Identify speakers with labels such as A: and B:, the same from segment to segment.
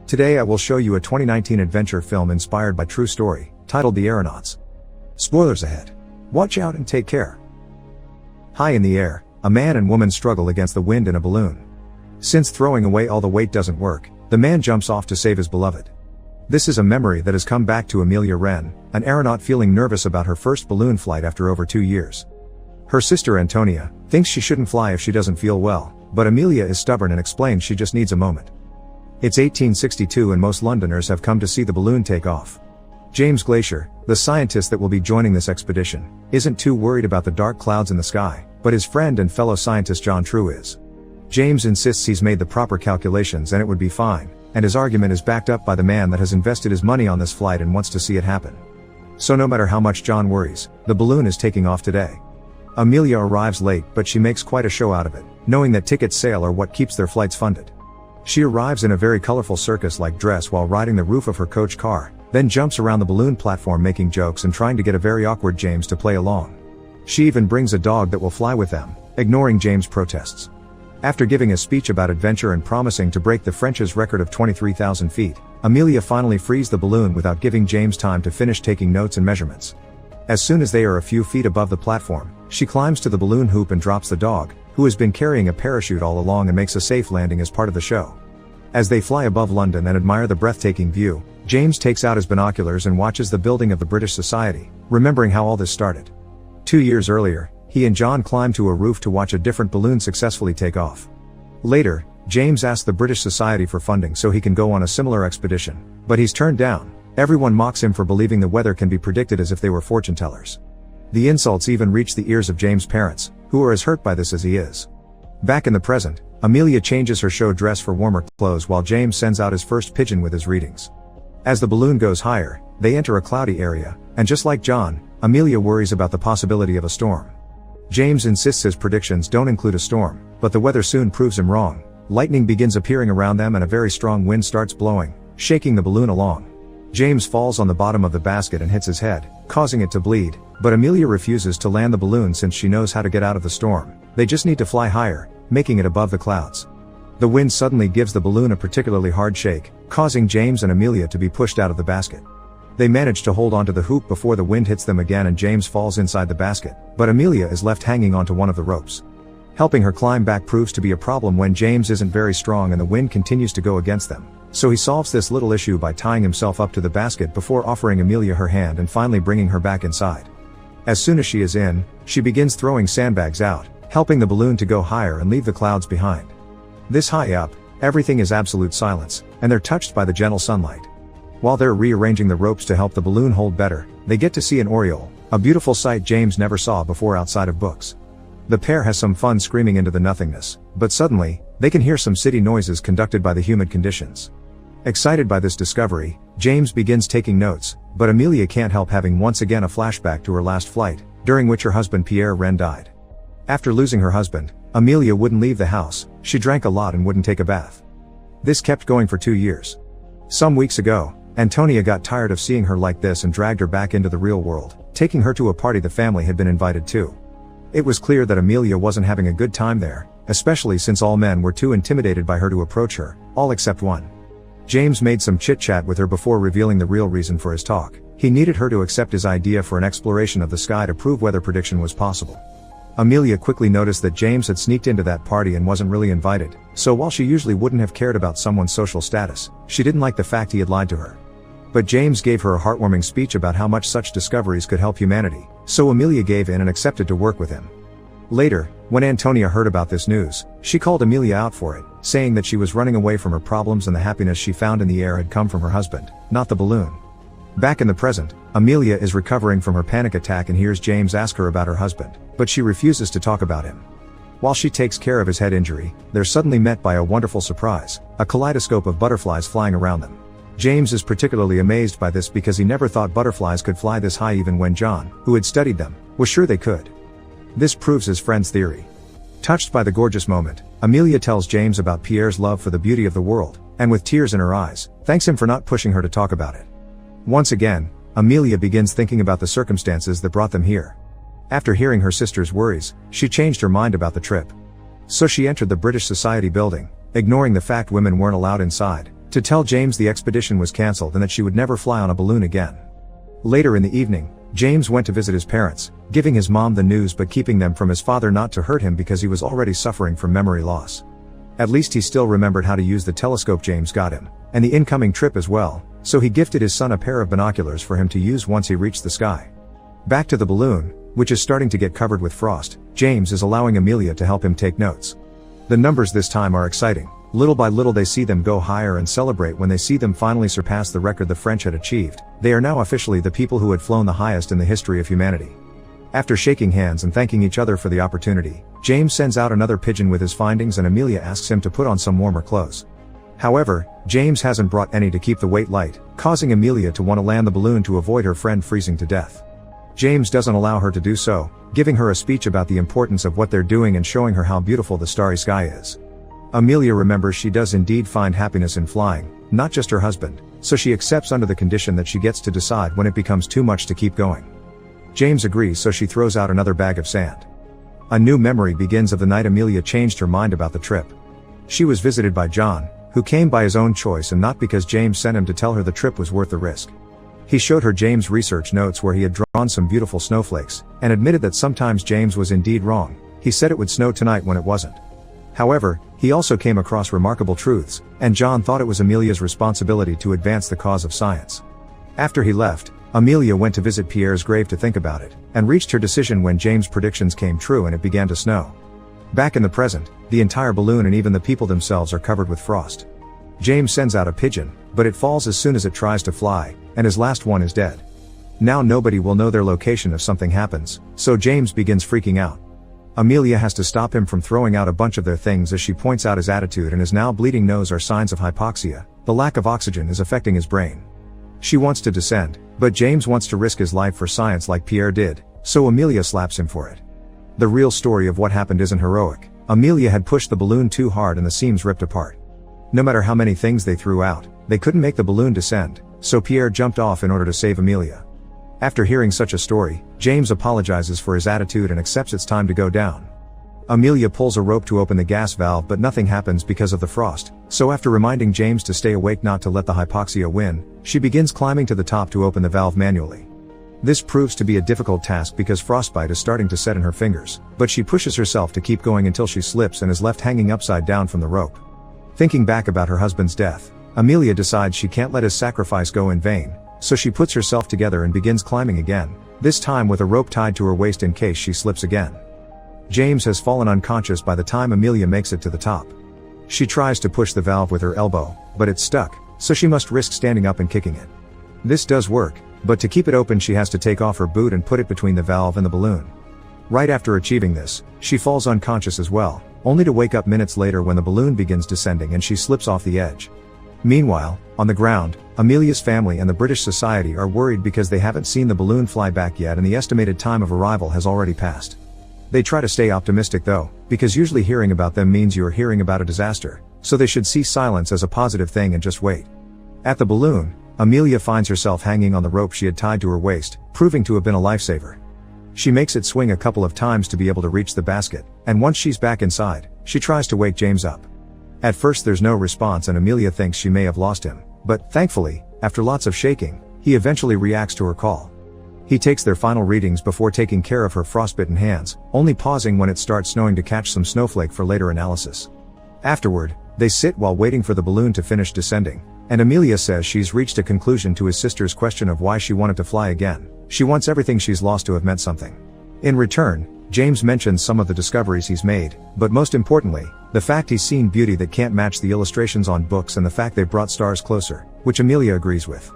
A: Today I will show you a 2019 adventure film inspired by true story, titled The Aeronauts. Spoilers ahead. Watch out and take care. High in the air, a man and woman struggle against the wind in a balloon. Since throwing away all the weight doesn't work, the man jumps off to save his beloved. This is a memory that has come back to Amelia Wren, an aeronaut feeling nervous about her first balloon flight after over 2 years. Her sister Antonia thinks she shouldn't fly if she doesn't feel well, but Amelia is stubborn and explains she just needs a moment. It's 1862 and most Londoners have come to see the balloon take off. James Glacier, the scientist that will be joining this expedition, isn't too worried about the dark clouds in the sky, but his friend and fellow scientist John True is. James insists he's made the proper calculations and it would be fine, and his argument is backed up by the man that has invested his money on this flight and wants to see it happen. So no matter how much John worries, the balloon is taking off today. Amelia arrives late, but she makes quite a show out of it, knowing that ticket sale are what keeps their flights funded. She arrives in a very colorful circus-like dress while riding the roof of her coach car, then jumps around the balloon platform making jokes and trying to get a very awkward James to play along. She even brings a dog that will fly with them, ignoring James' protests. After giving a speech about adventure and promising to break the French's record of 23,000 feet, Amelia finally frees the balloon without giving James time to finish taking notes and measurements. As soon as they are a few feet above the platform, she climbs to the balloon hoop and drops the dog, who has been carrying a parachute all along, and makes a safe landing as part of the show. As they fly above London and admire the breathtaking view, James takes out his binoculars and watches the building of the British Society, remembering how all this started. 2 years earlier, he and John climbed to a roof to watch a different balloon successfully take off. Later, James asked the British Society for funding so he can go on a similar expedition, but he's turned down. Everyone mocks him for believing the weather can be predicted as if they were fortune tellers. The insults even reach the ears of James' parents, who are as hurt by this as he is. Back in the present, Amelia changes her show dress for warmer clothes while James sends out his first pigeon with his readings. As the balloon goes higher, they enter a cloudy area, and just like John, Amelia worries about the possibility of a storm. James insists his predictions don't include a storm, but the weather soon proves him wrong. Lightning begins appearing around them and a very strong wind starts blowing, shaking the balloon along. James falls on the bottom of the basket and hits his head, causing it to bleed, but Amelia refuses to land the balloon since she knows how to get out of the storm. They just need to fly higher, making it above the clouds. The wind suddenly gives the balloon a particularly hard shake, causing James and Amelia to be pushed out of the basket. They manage to hold onto the hoop before the wind hits them again and James falls inside the basket, but Amelia is left hanging onto one of the ropes. Helping her climb back proves to be a problem when James isn't very strong and the wind continues to go against them. So he solves this little issue by tying himself up to the basket before offering Amelia her hand and finally bringing her back inside. As soon as she is in, she begins throwing sandbags out, helping the balloon to go higher and leave the clouds behind. This high up, everything is absolute silence, and they're touched by the gentle sunlight. While they're rearranging the ropes to help the balloon hold better, they get to see an oriole, a beautiful sight James never saw before outside of books. The pair has some fun screaming into the nothingness, but suddenly, they can hear some city noises conducted by the humid conditions. Excited by this discovery, James begins taking notes, but Amelia can't help having once again a flashback to her last flight, during which her husband Pierre Wren died. After losing her husband, Amelia wouldn't leave the house, she drank a lot and wouldn't take a bath. This kept going for 2 years. Some weeks ago, Antonia got tired of seeing her like this and dragged her back into the real world, taking her to a party the family had been invited to. It was clear that Amelia wasn't having a good time there, especially since all men were too intimidated by her to approach her, all except one. James made some chit-chat with her before revealing the real reason for his talk. He needed her to accept his idea for an exploration of the sky to prove weather prediction was possible. Amelia quickly noticed that James had sneaked into that party and wasn't really invited, so while she usually wouldn't have cared about someone's social status, she didn't like the fact he had lied to her. But James gave her a heartwarming speech about how much such discoveries could help humanity, so Amelia gave in and accepted to work with him. Later, when Antonia heard about this news, she called Amelia out for it, saying that she was running away from her problems and the happiness she found in the air had come from her husband, not the balloon. Back in the present, Amelia is recovering from her panic attack and hears James ask her about her husband, but she refuses to talk about him. While she takes care of his head injury, they're suddenly met by a wonderful surprise, a kaleidoscope of butterflies flying around them. James is particularly amazed by this because he never thought butterflies could fly this high even when John, who had studied them, was sure they could. This proves his friend's theory. Touched by the gorgeous moment, Amelia tells James about Pierre's love for the beauty of the world, and with tears in her eyes, thanks him for not pushing her to talk about it. Once again, Amelia begins thinking about the circumstances that brought them here. After hearing her sister's worries, she changed her mind about the trip. So she entered the British Society building, ignoring the fact women weren't allowed inside, to tell James the expedition was cancelled and that she would never fly on a balloon again. Later in the evening, James went to visit his parents, giving his mom the news but keeping them from his father not to hurt him because he was already suffering from memory loss. At least he still remembered how to use the telescope James got him, and the incoming trip as well, so he gifted his son a pair of binoculars for him to use once he reached the sky. Back to the balloon, which is starting to get covered with frost, James is allowing Amelia to help him take notes. The numbers this time are exciting. Little by little they see them go higher and celebrate when they see them finally surpass the record the French had achieved. They are now officially the people who had flown the highest in the history of humanity. After shaking hands and thanking each other for the opportunity, James sends out another pigeon with his findings and Amelia asks him to put on some warmer clothes. However, James hasn't brought any to keep the weight light, causing Amelia to want to land the balloon to avoid her friend freezing to death. James doesn't allow her to do so, giving her a speech about the importance of what they're doing and showing her how beautiful the starry sky is. Amelia remembers she does indeed find happiness in flying, not just her husband, so she accepts under the condition that she gets to decide when it becomes too much to keep going. James agrees, so she throws out another bag of sand. A new memory begins of the night Amelia changed her mind about the trip. She was visited by John, who came by his own choice and not because James sent him to tell her the trip was worth the risk. He showed her James' research notes where he had drawn some beautiful snowflakes, and admitted that sometimes James was indeed wrong. He said it would snow tonight when it wasn't. However, he also came across remarkable truths, and John thought it was Amelia's responsibility to advance the cause of science. After he left, Amelia went to visit Pierre's grave to think about it, and reached her decision when James' predictions came true and it began to snow. Back in the present, the entire balloon and even the people themselves are covered with frost. James sends out a pigeon, but it falls as soon as it tries to fly, and his last one is dead. Now nobody will know their location if something happens, so James begins freaking out. Amelia has to stop him from throwing out a bunch of their things as she points out his attitude and his now bleeding nose are signs of hypoxia. The lack of oxygen is affecting his brain. She wants to descend, but James wants to risk his life for science like Pierre did, so Amelia slaps him for it. The real story of what happened isn't heroic. Amelia had pushed the balloon too hard and the seams ripped apart. No matter how many things they threw out, they couldn't make the balloon descend, so Pierre jumped off in order to save Amelia. After hearing such a story, James apologizes for his attitude and accepts it's time to go down. Amelia pulls a rope to open the gas valve but nothing happens because of the frost, so after reminding James to stay awake not to let the hypoxia win, she begins climbing to the top to open the valve manually. This proves to be a difficult task because frostbite is starting to set in her fingers, but she pushes herself to keep going until she slips and is left hanging upside down from the rope. Thinking back about her husband's death, Amelia decides she can't let his sacrifice go in vain, so she puts herself together and begins climbing again, this time with a rope tied to her waist in case she slips again. James has fallen unconscious by the time Amelia makes it to the top. She tries to push the valve with her elbow, but it's stuck, so she must risk standing up and kicking it. This does work, but to keep it open she has to take off her boot and put it between the valve and the balloon. Right after achieving this, she falls unconscious as well, only to wake up minutes later when the balloon begins descending and she slips off the edge. Meanwhile, on the ground, Amelia's family and the British Society are worried because they haven't seen the balloon fly back yet and the estimated time of arrival has already passed. They try to stay optimistic though, because usually hearing about them means you are hearing about a disaster, so they should see silence as a positive thing and just wait. At the balloon, Amelia finds herself hanging on the rope she had tied to her waist, proving to have been a lifesaver. She makes it swing a couple of times to be able to reach the basket, and once she's back inside, she tries to wake James up. At first there's no response and Amelia thinks she may have lost him, but, thankfully, after lots of shaking, he eventually reacts to her call. He takes their final readings before taking care of her frostbitten hands, only pausing when it starts snowing to catch some snowflake for later analysis. Afterward, they sit while waiting for the balloon to finish descending, and Amelia says she's reached a conclusion to his sister's question of why she wanted to fly again. She wants everything she's lost to have meant something. In return, James mentions some of the discoveries he's made, but most importantly, the fact he's seen beauty that can't match the illustrations on books and the fact they've brought stars closer, which Amelia agrees with.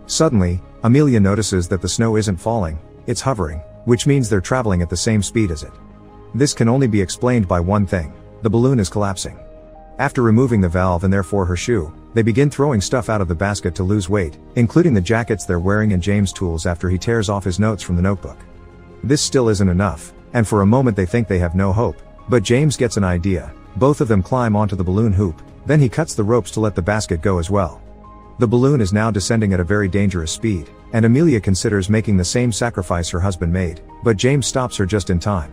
A: Suddenly, Amelia notices that the snow isn't falling, it's hovering, which means they're traveling at the same speed as it. This can only be explained by one thing: the balloon is collapsing. After removing the valve and therefore her shoe, they begin throwing stuff out of the basket to lose weight, including the jackets they're wearing and James' tools after he tears off his notes from the notebook. This still isn't enough, and for a moment they think they have no hope, but James gets an idea. Both of them climb onto the balloon hoop, then he cuts the ropes to let the basket go as well. The balloon is now descending at a very dangerous speed, and Amelia considers making the same sacrifice her husband made, but James stops her just in time.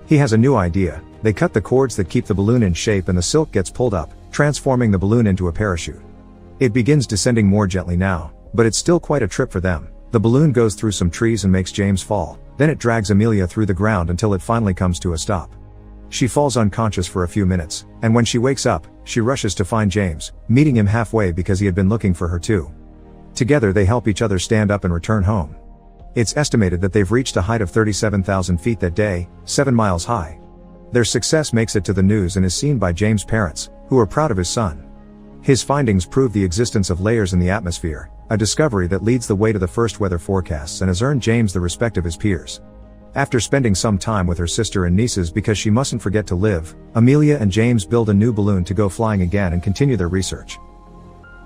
A: He has a new idea. They cut the cords that keep the balloon in shape and the silk gets pulled up, transforming the balloon into a parachute. It begins descending more gently now, but it's still quite a trip for them. The balloon goes through some trees and makes James fall, then it drags Amelia through the ground until it finally comes to a stop. She falls unconscious for a few minutes, and when she wakes up, she rushes to find James, meeting him halfway because he had been looking for her too. Together they help each other stand up and return home. It's estimated that they've reached a height of 37,000 feet that day, 7 miles high. Their success makes it to the news and is seen by James' parents, who are proud of his son. His findings prove the existence of layers in the atmosphere, a discovery that leads the way to the first weather forecasts and has earned James the respect of his peers. After spending some time with her sister and nieces because she mustn't forget to live, Amelia and James build a new balloon to go flying again and continue their research.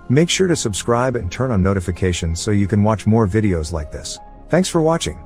A: Make sure to subscribe and turn on notifications so you can watch more videos like this. Thanks for watching.